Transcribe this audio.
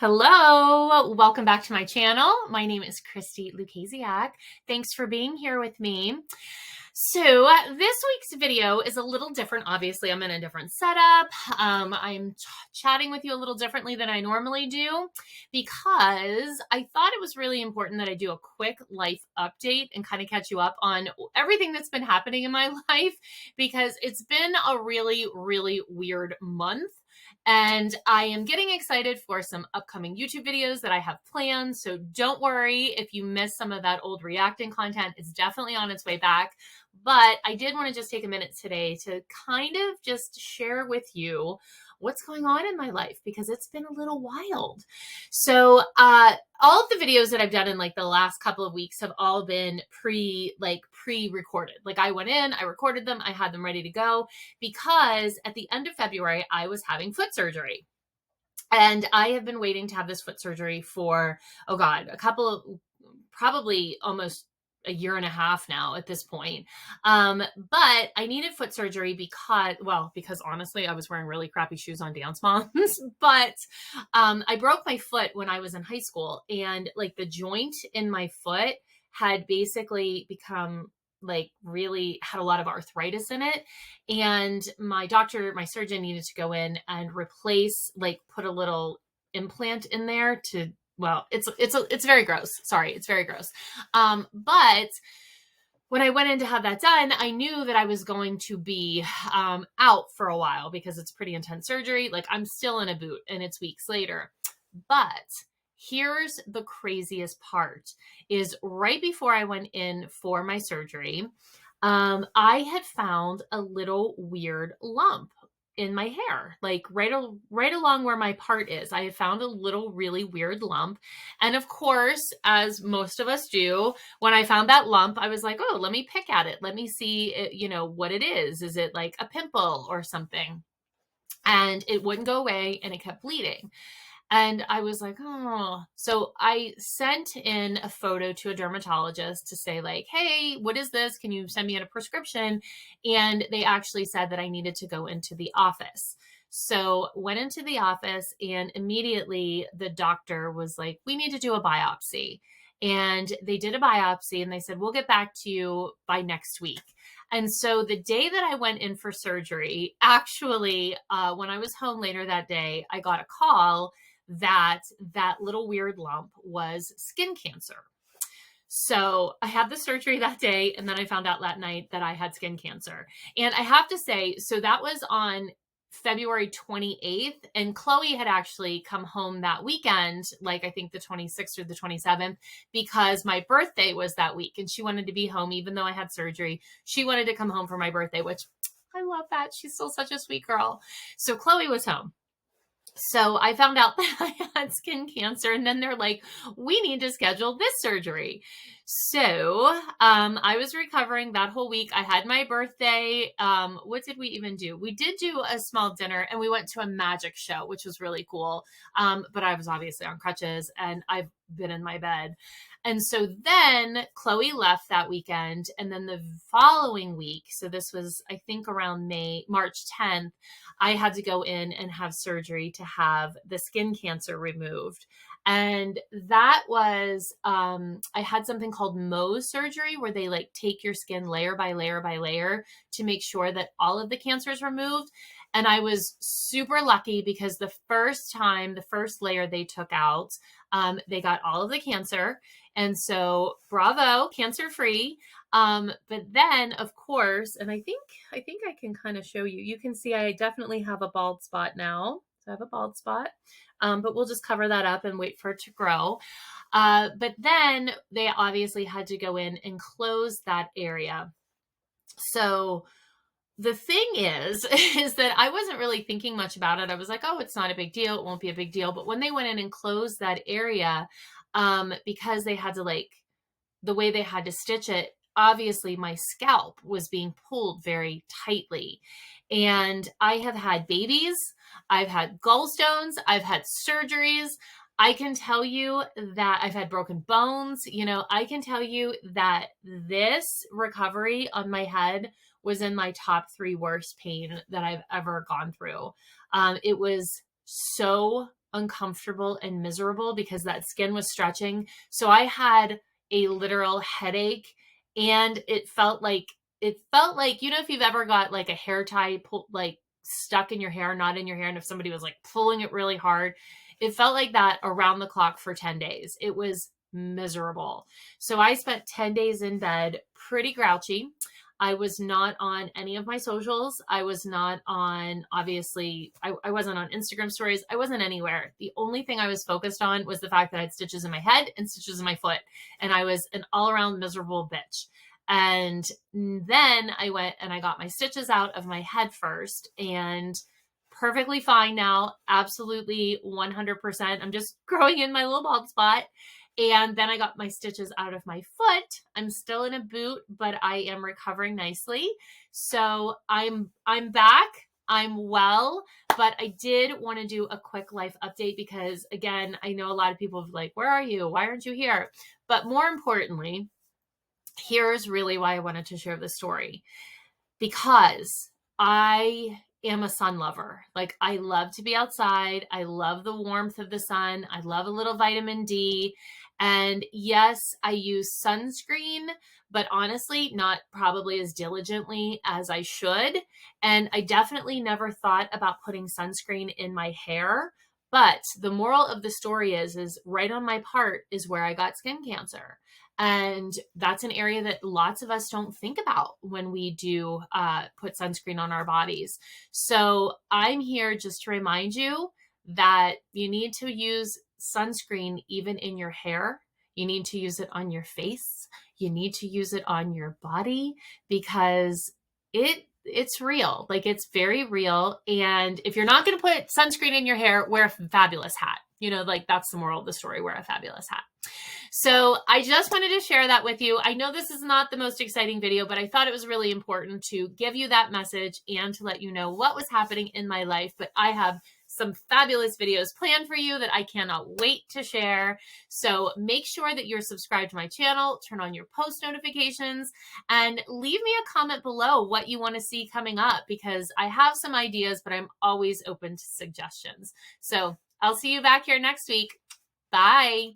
Hello, welcome back to my channel. My name is Christi Lukasiak. Thanks for being here with me. So this week's video is a little different. Obviously, I'm in a different setup. I'm chatting with you a little differently than I normally do because I thought it was really important that I do a quick life update and kind of catch you up on everything that's been happening in my life because it's been a really, really weird month. And I am getting excited for some upcoming YouTube videos that I have planned. So don't worry if you missed some of that old reacting content. It's definitely on its way back. But I did want to just take a minute today to kind of just share with you what's going on in my life because it's been a little wild. So all of the videos that I've done in like the last couple of weeks have all been pre-recorded. Like I went in, I recorded them, I had them ready to go because at the end of February, I was having foot surgery. And I have been waiting to have this foot surgery for, probably almost a year and a half now at this point. But I needed foot surgery because honestly, I was wearing really crappy shoes on Dance Moms. But I broke my foot when I was in high school, and like the joint in my foot had basically become really had a lot of arthritis in it. And my surgeon needed to go in and put a little implant in there to, it's very gross. Sorry, it's very gross. But when I went in to have that done, I knew that I was going to be out for a while because it's pretty intense surgery. Like I'm still in a boot and it's weeks later. But here's the craziest part is right before I went in for my surgery, I had found a little weird lump in my hair, like right along where my part is. I found a little really weird lump. And of course, as most of us do, when I found that lump, I was like, oh, let me pick at it. Let me see, what it is. Is it like a pimple or something? And it wouldn't go away and it kept bleeding. And I was like, oh. So I sent in a photo to a dermatologist to say like, hey, what is this? Can you send me in a prescription? And they actually said that I needed to go into the office. So went into the office and immediately the doctor was like, we need to do a biopsy. And they did a biopsy and they said, we'll get back to you by next week. And so the day that I went in for surgery, actually, when I was home later that day, I got a call that little weird lump was skin cancer. So I had the surgery that day, and then I found out that night that I had skin cancer. And I have to say, so that was on February 28th, and Chloe had actually come home that weekend, like I think the 26th or the 27th, because my birthday was that week, and she wanted to be home even though I had surgery. She wanted to come home for my birthday, which I love that. She's still such a sweet girl. So Chloe was home. So I found out that I had skin cancer, and then they're like, we need to schedule this surgery. So I was recovering that whole week. I had my birthday. What did we even do? We did do a small dinner, and we went to a magic show, which was really cool. But I was obviously on crutches, and I've been in my bed. And so then Chloe left that weekend. And then the following week, so this was, I think, around March 10th, I had to go in and have surgery to have the skin cancer removed. And that was, I had something called Mohs surgery where they like take your skin layer by layer by layer to make sure that all of the cancer is removed. And I was super lucky because the first layer they took out, they got all of the cancer. And so bravo, cancer free. But then of course, and I think I can kind of show you, you can see I definitely have a bald spot now. So I have a bald spot, but we'll just cover that up and wait for it to grow. But then they obviously had to go in and close that area. So the thing is that I wasn't really thinking much about it. I was like, oh, it's not a big deal. It won't be a big deal. But when they went in and closed that area, because they had to the way they had to stitch it, obviously my scalp was being pulled very tightly. And I have had babies, I've had gallstones, I've had surgeries. I can tell you that I've had broken bones. I can tell you that this recovery on my head was in my top 3 worst pain that I've ever gone through. It was so uncomfortable and miserable because that skin was stretching. So I had a literal headache, and you know, if you've ever got like a hair tie like stuck in your hair, not in your hair, and if somebody was like pulling it really hard, it felt like that around the clock for 10 days. It was miserable. So I spent 10 days in bed, pretty grouchy. I was not on any of my socials. I was not on, obviously, I wasn't on Instagram stories. I wasn't anywhere. The only thing I was focused on was the fact that I had stitches in my head and stitches in my foot. And I was an all around miserable bitch. And then I went and I got my stitches out of my head first, and perfectly fine now. Absolutely 100%. I'm just growing in my little bald spot. And then I got my stitches out of my foot. I'm still in a boot, but I am recovering nicely. So I'm back. I'm well, but I did want to do a quick life update because, again, I know a lot of people have like, where are you? Why aren't you here? But more importantly, here's really why I wanted to share this story, because I am a sun lover. Like, I love to be outside. I love the warmth of the sun. I love a little vitamin D. And yes, I use sunscreen, but honestly, not probably as diligently as I should. And I definitely never thought about putting sunscreen in my hair. But the moral of the story is right on my part is where I got skin cancer. And that's an area that lots of us don't think about when we do put sunscreen on our bodies. So I'm here just to remind you that you need to use sunscreen even in your hair. You need to use it on your face. You need to use it on your body because it's real. Like, it's very real. And if you're not going to put sunscreen in your hair, wear a fabulous hat. You know, like, that's the moral of the story, wear a fabulous hat. So I just wanted to share that with you. I know this is not the most exciting video, but I thought it was really important to give you that message and to let you know what was happening in my life. But I have some fabulous videos planned for you that I cannot wait to share. So make sure that you're subscribed to my channel, turn on your post notifications, and leave me a comment below what you want to see coming up, because I have some ideas, but I'm always open to suggestions. So I'll see you back here next week. Bye.